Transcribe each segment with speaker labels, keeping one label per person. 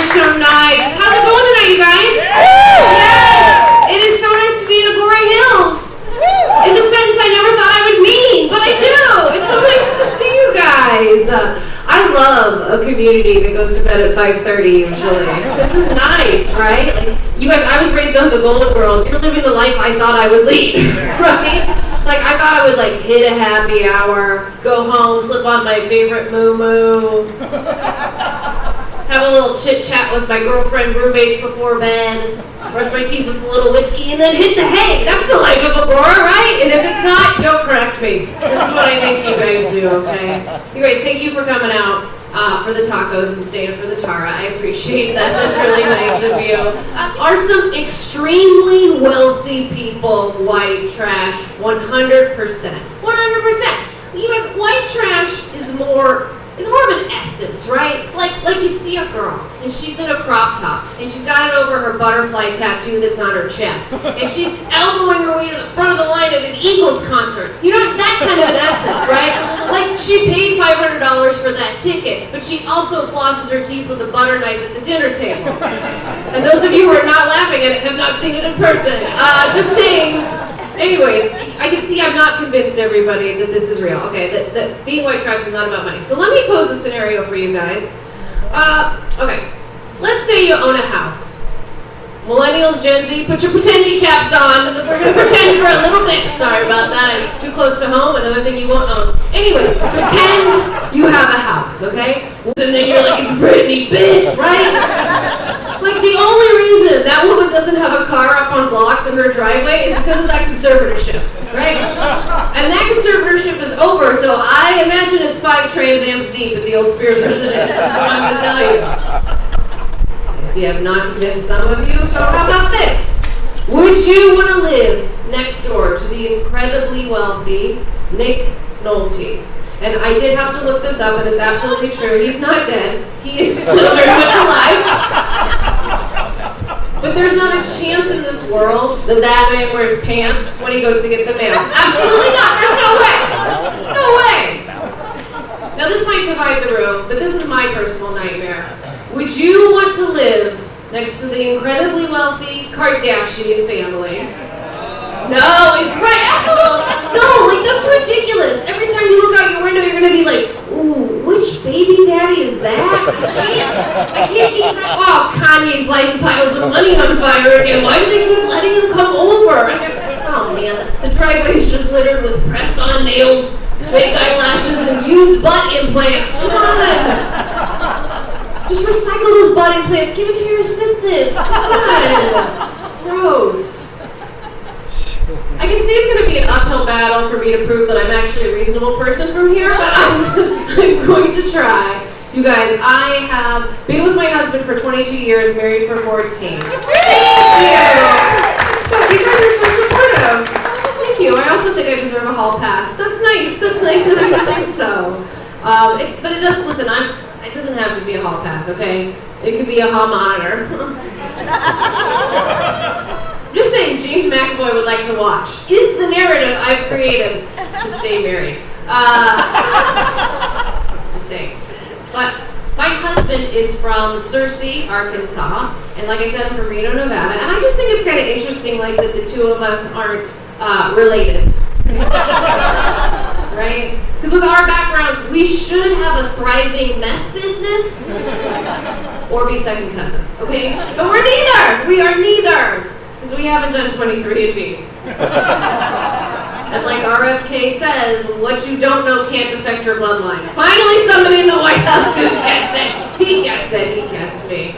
Speaker 1: so nice. How's it going tonight, you guys? Yes! It is so nice to be in Agoura Hills. It's a sentence I never thought I would mean, but I do. It's so nice to see you guys. I love a community that goes to bed at 5:30 usually. This is nice, right? Like, you guys, I was raised on the Golden Girls. You're living the life I thought I would lead, right? Like, I thought I would, like, hit a happy hour, go home, slip on my favorite moo-moo, have a little chit-chat with my girlfriend, roommates before bed, brush my teeth with a little whiskey, and then hit the hay. That's the life of Agoura, right? And if it's not, don't correct me. This is what I think you guys do, okay? You guys, thank you for coming out for the tacos and staying for the Tara. I appreciate that. That's really nice of you. Are some extremely wealthy people white trash? 100%. 100%. You guys, white trash is more of an essence, right? Like you see a girl, and she's in a crop top, and she's got it over her butterfly tattoo that's on her chest, and she's elbowing her way to the front of the line at an Eagles concert. You know, that kind of an essence, right? Like, she paid $500 for that ticket, but she also flosses her teeth with a butter knife at the dinner table. And those of you who are not laughing at it have not seen it in person. Just saying. Anyways, I can see I'm not convinced everybody that this is real. Okay, that being white trash is not about money. So let me pose a scenario for you guys. Okay, let's say you own a house. Millennials, Gen Z, put your pretendy caps on. We're going to pretend for a little bit. Sorry about that. It's too close to home. Another thing you won't own. Anyways, pretend you have a house, okay? And then you're like, it's Britney, bitch, right? Like, the only reason that woman doesn't have a car up on blocks in her driveway is because of that conservatorship, right? And that conservatorship is over, so I imagine it's 5 Trans Ams deep at the old Spears residence. That's what I'm going to tell you. I see I've not convinced some of you, so how about this? Would you want to live next door to the incredibly wealthy Nick Nolte? And I did have to look this up, and it's absolutely true. He's not dead. He is still very much alive. But there's not a chance in this world that that man wears pants when he goes to get the mail. Absolutely not. There's no way. No way. Now, this might divide the room, but this is my personal nightmare. Would you want to live next to the incredibly wealthy Kardashian family? No, it's right. Absolutely. No, like, that's ridiculous. Every time you look out your window, you're going to be like, ooh, which baby daddy is that? I can't keep track. Oh, Kanye's lighting piles of money on fire again. Why do they keep letting him come over? Oh, man, the driveway's just littered with press-on nails, fake eyelashes, and used butt implants. Come on. Just recycle those butt implants. Give it to your assistant. Come on. It's gross. I can see it's going to be an uphill battle for me to prove that I'm actually a reasonable person from here, but I'm going to try. You guys, I have been with my husband for 22 years, married for 14. Thank you! So, you guys are so supportive. Thank you. I also think I deserve a hall pass. That's nice. That's nice of you to think so. But it doesn't, listen, it doesn't have to be a hall pass, okay? It could be a hall monitor. Just saying, James McAvoy would like to watch. Is the narrative I've created to stay married. Just saying. But my husband is from Searcy, Arkansas, and like I said, I'm from Reno, Nevada, and I just think it's kind of interesting, like, that the two of us aren't related. Right? Because with our backgrounds, we should have a thriving meth business or be second cousins, okay? But we're neither! We are neither! Because we haven't done 23andMe. And like RFK says, what you don't know can't affect your bloodline. Finally, somebody in the White House who gets it. He gets it. He gets me.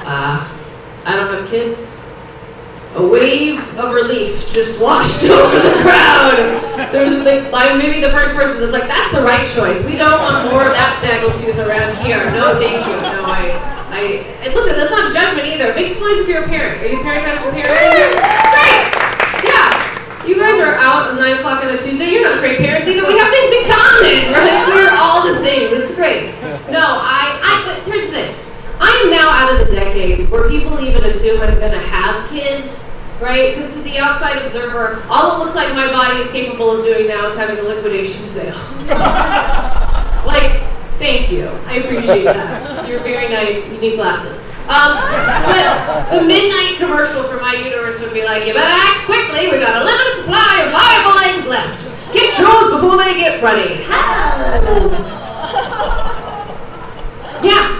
Speaker 1: I don't have kids. A wave of relief just washed over the crowd. There's I'm maybe the first person that's like, that's the right choice. We don't want more of that snaggletooth around here. No, thank you. No, and listen, that's not judgment either. Make some noise if you're a parent. Are you a parent who has some parents in here? Great! Yeah. You guys are out at 9 o'clock on a Tuesday. You're not great parents either. We have things in common, right? We're all the same. It's great. No, but here's the thing. I am now out of the decades where people even assume I'm going to have kids, right? Because to the outside observer, all it looks like my body is capable of doing now is having a liquidation sale. Like, Thank you. I appreciate that. You're very nice. You need glasses. But the midnight commercial for My Universe would be like, you better act quickly. We got a limited supply of viable eggs left. Get yours before they get ready. Yeah,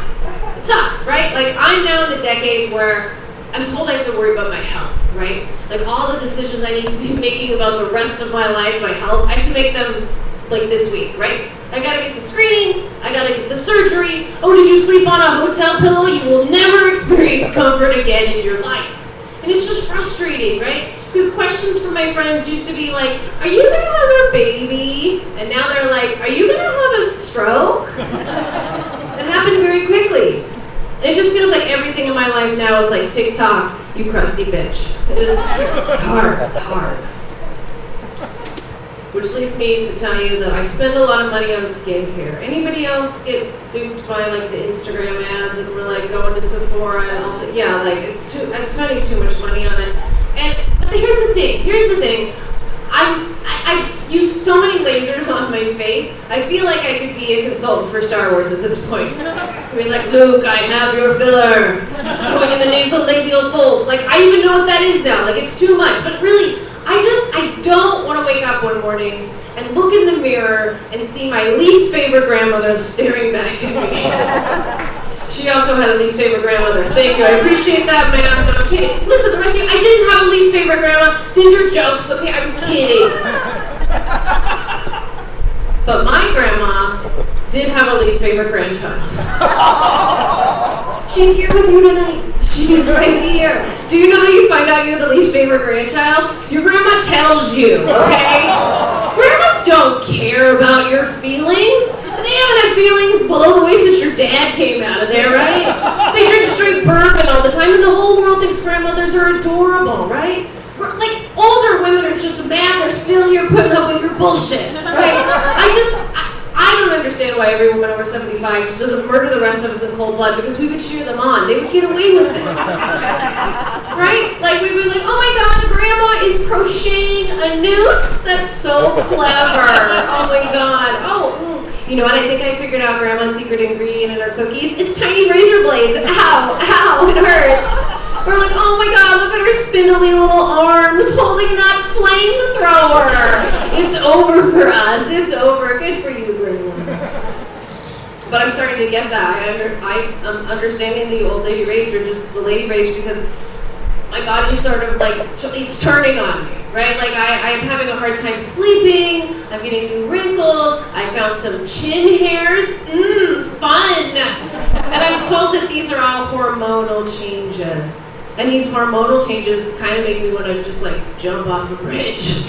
Speaker 1: it sucks, right? Like, I'm now in the decades where I'm told I have to worry about my health, right? Like, all the decisions I need to be making about the rest of my life, my health, I have to make them, like, this week, right? I gotta get the screening, I gotta get the surgery. Oh, did you sleep on a hotel pillow? You will never experience comfort again in your life. And it's just frustrating, right? Because questions from my friends used to be like, are you gonna have a baby? And now they're like, are you gonna have a stroke? It happened very quickly. It just feels like everything in my life now is like TikTok, you crusty bitch. It's hard, it's hard. Which leads me to tell you that I spend a lot of money on skincare. Anybody else get duped by like the Instagram ads and we're like going to Sephora and I'm spending too much money on it. But here's the thing. I've used so many lasers on my face. I feel like I could be a consultant for Star Wars at this point. I mean, like, Luke, I have your filler. It's going in the nasolabial folds. Like, I even know what that is now. Like, it's too much. But really, I don't want to wake up one morning and look in the mirror and see my least favorite grandmother staring back at me. She also had a least favorite grandmother. Thank you. I appreciate that, ma'am. No, I'm kidding. Listen, the rest of you, I didn't have a least favorite grandma. These are jokes, okay? I was kidding. But my grandma did have a least favorite grandchild. She's here with you tonight. She's right here. Do you know how you find out you're the least favorite grandchild? Your grandma tells you, okay? Grandmas don't care about your feelings. They haven't had feelings below the waist since your dad came out of there, right? They drink straight bourbon all the time, and the whole world thinks grandmothers are adorable, right? Like, older women are just mad they're still here putting up with your bullshit, right? I don't understand why every woman over 75 just doesn't murder the rest of us in cold blood, because we would cheer them on. They would get away with it. Right? Like, we'd be like, oh my god, grandma is crocheting a noose? That's so clever. Oh my god. You know what? I think I figured out grandma's secret ingredient in her cookies. It's tiny razor blades. Ow, it hurts. We're like, oh my god, look at her spindly little arms holding that flamethrower. It's over for us. It's over. Good for you, grandma. But I'm starting to get that. I'm understanding the old lady rage, or just the lady rage, because my body's sort of like, it's turning on me, right? Like, I'm having a hard time sleeping, I'm getting new wrinkles, I found some chin hairs, fun! And I'm told that these are all hormonal changes. And these hormonal changes kind of make me want to just like jump off a bridge.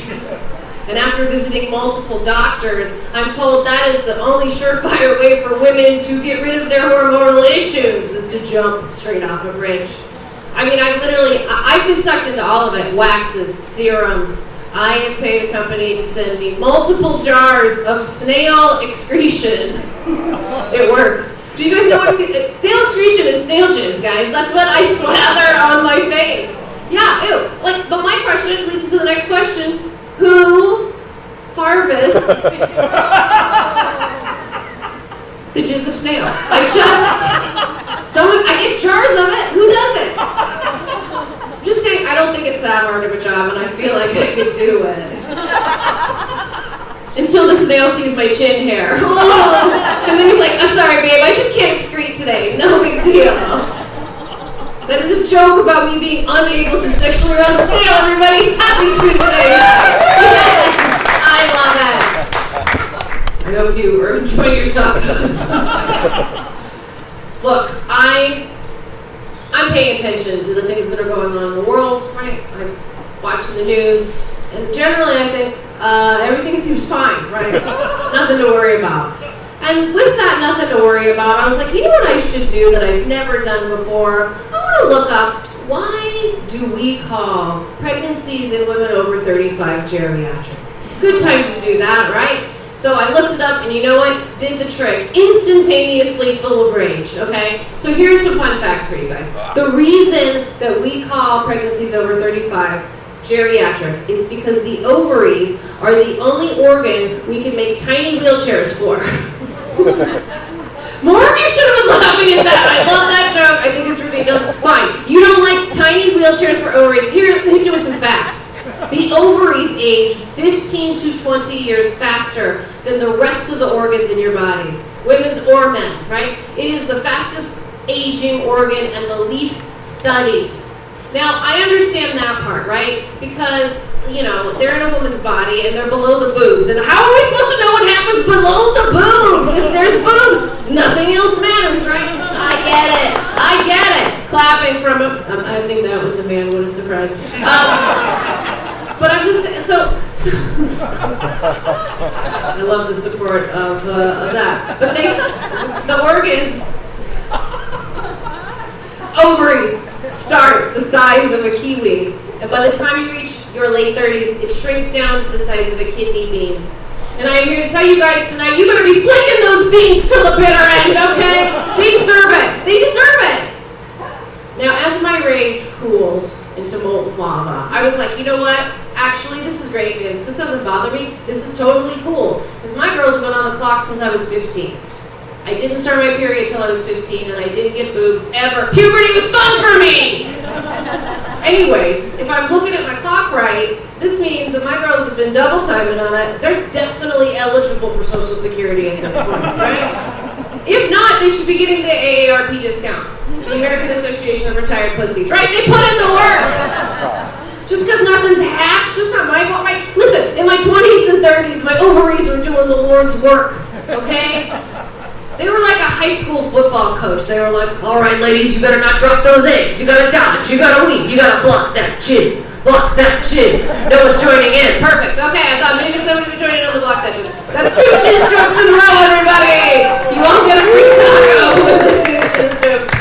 Speaker 1: And after visiting multiple doctors, I'm told that is the only surefire way for women to get rid of their hormonal issues, is to jump straight off a bridge. I mean, I've been sucked into all of it. Waxes, serums. I have paid a company to send me multiple jars of snail excretion. It works. Do you guys know what snail excretion is? Snail jizz, guys. That's what I slather on my face. Yeah, ew. Like, but my question leads to the next question. Who harvests the jizz of snails? I get jars of it. Who does it? I'm just saying, I don't think it's that hard of a job, and I feel like I could do it. Until the snail sees my chin hair. Oh. And then he's like, I'm sorry, babe, I just can't excrete today. No big deal. That is a joke about me being unable to sexually arouse a snail, everybody. Happy Tuesday. Yes, I love it. I hope you are enjoying your tacos. Look, I'm paying attention to the things that are going on in the world, right? I'm watching the news, and generally I think everything seems fine, right? Nothing to worry about. And with that nothing to worry about, I was like, you know what I should do that I've never done before? I want to look up, why do we call pregnancies in women over 35 geriatric? Good time to do that, right? So I looked it up, and you know what? Did the trick. Instantaneously full of rage, okay? So here's some fun facts for you guys. The reason that we call pregnancies over 35 geriatric is because the ovaries are the only organ we can make tiny wheelchairs for. in that. I love that joke. I think it's ridiculous. Fine. You don't like tiny wheelchairs for ovaries. Here, hit you with some facts. The ovaries age 15 to 20 years faster than the rest of the organs in your bodies, women's or men's, right? It is the fastest aging organ and the least studied. Now, I understand that part, right? Because, you know, they're in a woman's body and they're below the boobs. And how are we supposed to know what happens below the boobs? If there's boobs, nothing else matters, right? I get it. Clapping from a, I think that was a man, what a surprise. But I'm just, so I love the support of that. But the organs, ovaries, start the size of a kiwi. And by the time you reach your late 30s, it shrinks down to the size of a kidney bean. And I'm here to tell you guys tonight, you better be flicking those beans till the bitter end, okay? They deserve it. They deserve it. Now, as my rage cooled into molten lava, I was like, you know what? Actually, this is great news. This doesn't bother me. This is totally cool. Because my girls have been on the clock since I was 15. I didn't start my period until I was 15, and I didn't get boobs ever. Puberty was fun for me! Anyways, if I'm looking at my clock right, this means that my girls have been double timing on it. They're definitely eligible for Social Security at this point, right? If not, they should be getting the AARP discount, the American Association of Retired Pussies, right? They put in the work! Just because nothing's hatched, just not my fault, right? Listen, in my 20s and 30s, my ovaries were doing the Lord's work, okay? They were like a high school football coach. They were like, all right, ladies, you better not drop those eggs. You gotta dodge, you gotta weave, you gotta block that jizz. Block that jizz. No one's joining in. Perfect. Okay, I thought maybe somebody would join in on the block that jizz. That's 2 jizz jokes in a row, everybody! You all get a free taco with the 2 jizz jokes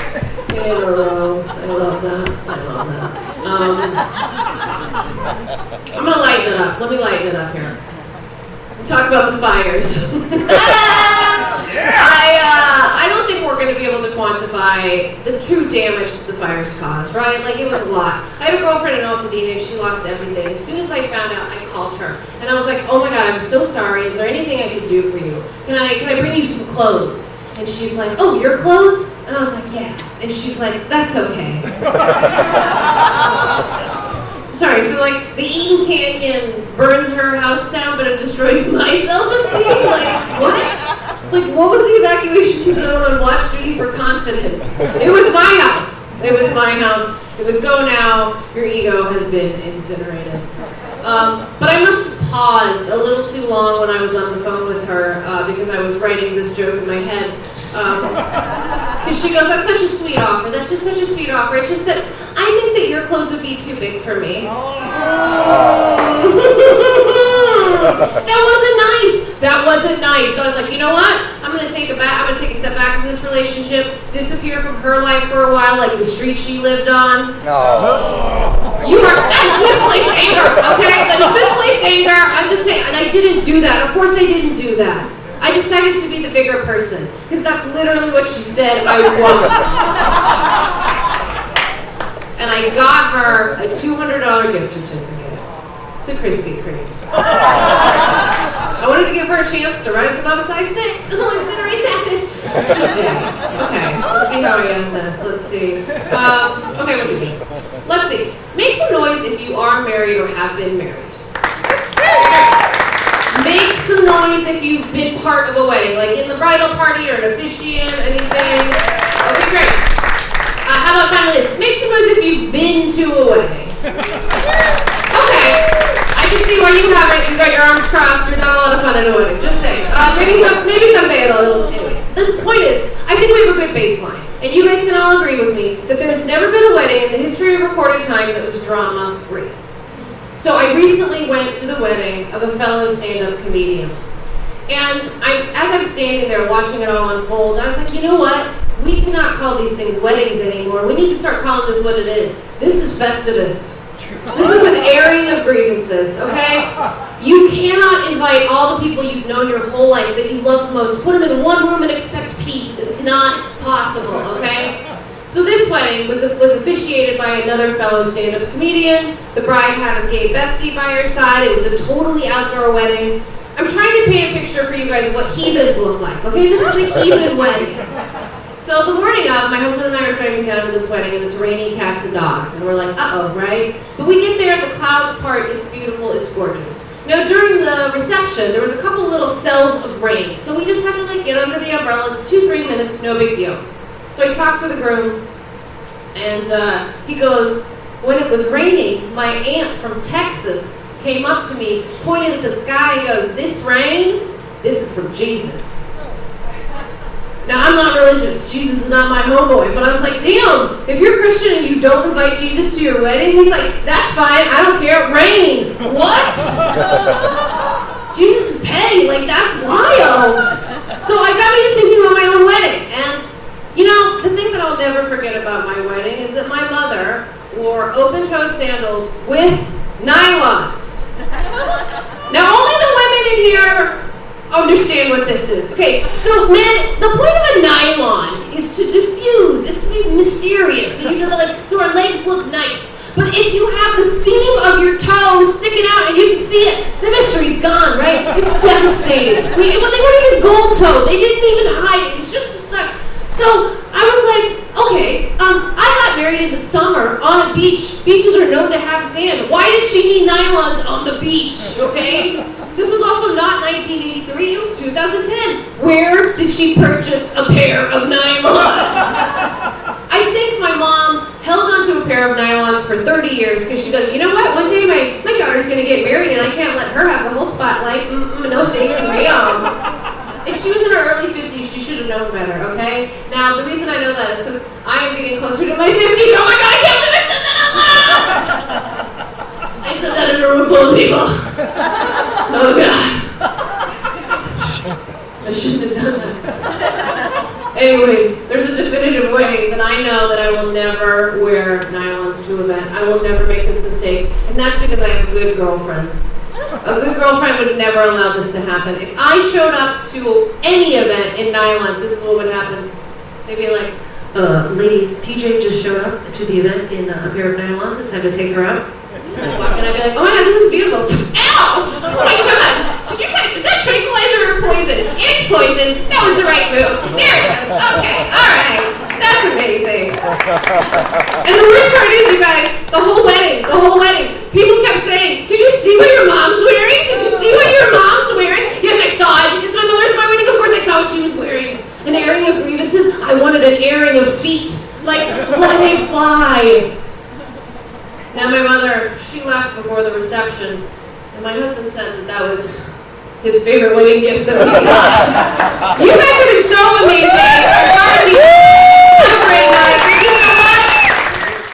Speaker 1: in a row. I love that. I'm gonna lighten it up. Let me lighten it up here. Talk about the fires. I don't think we're going to be able to quantify the true damage that the fires caused, right? Like, it was a lot. I had a girlfriend in Altadena, and she lost everything. As soon as I found out, I called her, and I was like, oh my God, I'm so sorry. Is there anything I could do for you? Can I bring you some clothes? And she's like, oh, your clothes? And I was like, yeah. And she's like, that's okay. Sorry, so like the Eaton Canyon burns her house down, but it destroys my self-esteem? Like, what? Like, what was the evacuation zone on watch duty for confidence? It was my house. It was my house. It was go now. Your ego has been incinerated. But I must have paused a little too long when I was on the phone with her because I was writing this joke in my head. Because she goes, that's such a sweet offer. That's just such a sweet offer. It's just that I think that your clothes would be too big for me. That wasn't nice. That wasn't nice. So I was like, you know what? I'm gonna take a step back from this relationship, disappear from her life for a while, like the street she lived on. That is misplaced anger, okay? That is misplaced anger. I'm just saying, and I didn't do that. Of course I didn't do that. I decided to be the bigger person, because that's literally what she said I was. And I got her a $200 gift certificate to Krispy Kreme. I wanted to give her a chance to rise above a size 6. Oh, incinerate that. Just saying. Okay, let's see how I end this. Let's see. Okay, we'll do this. Let's see. Make some noise if you are married or have been married. Make some noise if you've been part of a wedding, like in the bridal party or an officiant, anything. Okay, great. How about finalists? Make some noise if you've been to a wedding. Okay. I can see why you haven't. You've got your arms crossed. You're not a lot of fun at a wedding. Just saying. Maybe someday it'll. Anyways, this point is, I think we have a good baseline. And you guys can all agree with me that there has never been a wedding in the history of recorded time that was drama-free. So I recently went to the wedding of a fellow stand-up comedian. And as I'm standing there watching it all unfold, I was like, you know what? We cannot call these things weddings anymore. We need to start calling this what it is. This is Festivus. This is an airing of grievances, okay? You cannot invite all the people you've known your whole life that you love the most, put them in one room and expect peace. It's not possible, okay? So this wedding was officiated by another fellow stand-up comedian. The bride had a gay bestie by her side. It was a totally outdoor wedding. I'm trying to paint a picture for you guys of what heathens look like, okay? This is a heathen wedding. So So the morning of, my husband and I are driving down to this wedding, and it's raining cats and dogs, and we're like, uh-oh, right? But we get there, the clouds part, it's beautiful, it's gorgeous. Now during the reception, there was a couple little cells of rain, so we just had to like get under the umbrellas, 2-3 minutes, no big deal. So I talked to the groom, and he goes, when it was raining, my aunt from Texas came up to me, pointed at the sky, and goes, this rain, this is from Jesus. Now, I'm not religious. Jesus is not my homeboy. But I was like, damn, if you're Christian and you don't invite Jesus to your wedding, he's like, that's fine. I don't care. Rain. What? Jesus is petty. Like, that's wild. So I got me to thinking about my own wedding. And, you know, the thing that I'll never forget about my wedding is that my mother wore open-toed sandals with nylons. Now, only the women in here understand what this is. Okay, so men, the point of a nylon is to diffuse, it's to be mysterious, so you know that like, so our legs look nice. But if you have the seam of your toe sticking out and you can see it, the mystery's gone, right? It's devastating. They weren't even gold toe, they didn't even hide it, it was just a stuck. So I was like, okay, I got married in the summer on a beach. Beaches are known to have sand. Why does she need nylons on the beach, okay? This was also not 1983, it was 2010. Where did she purchase a pair of nylons? I think my mom held onto a pair of nylons for 30 years because she goes, you know what, one day my daughter's going to get married and I can't let her have the whole spotlight. No thank you, ma'am. If she was in her early 50s, she should have known better, okay? Now, the reason I know that is because I am getting closer to my 50s. Oh my god, I can't believe I said that out loud! I said that in a room full of people. Oh god. I shouldn't have done that. Anyways, there's a definitive way that I know that I will never wear nylons to an event. I will never make this mistake, and that's because I have good girlfriends. A good girlfriend would never allow this to happen. If I showed up to any event in nylons, this is what would happen. They'd be like, ladies, TJ just showed up to the event in a pair of nylons. It's time to take her out. And I'd walk in and I'd be like, oh my god, this is beautiful. Ow! Oh my god! Is that tranquilizer or poison? It's poison. That was the right move. There it is. Okay, alright. That's amazing. And the worst part is, you guys, the whole wedding, people kept saying, did you see what your mom's wearing? Did you see what your mom's wearing? Yes, I saw it. It's my mother's my wedding. Of course I saw what she was wearing. An airing of grievances. I wanted an airing of feet. Like, let it fly. Now my mother, she left before the reception, and my husband said that was his favorite wedding gift that we got. You guys have been so amazing.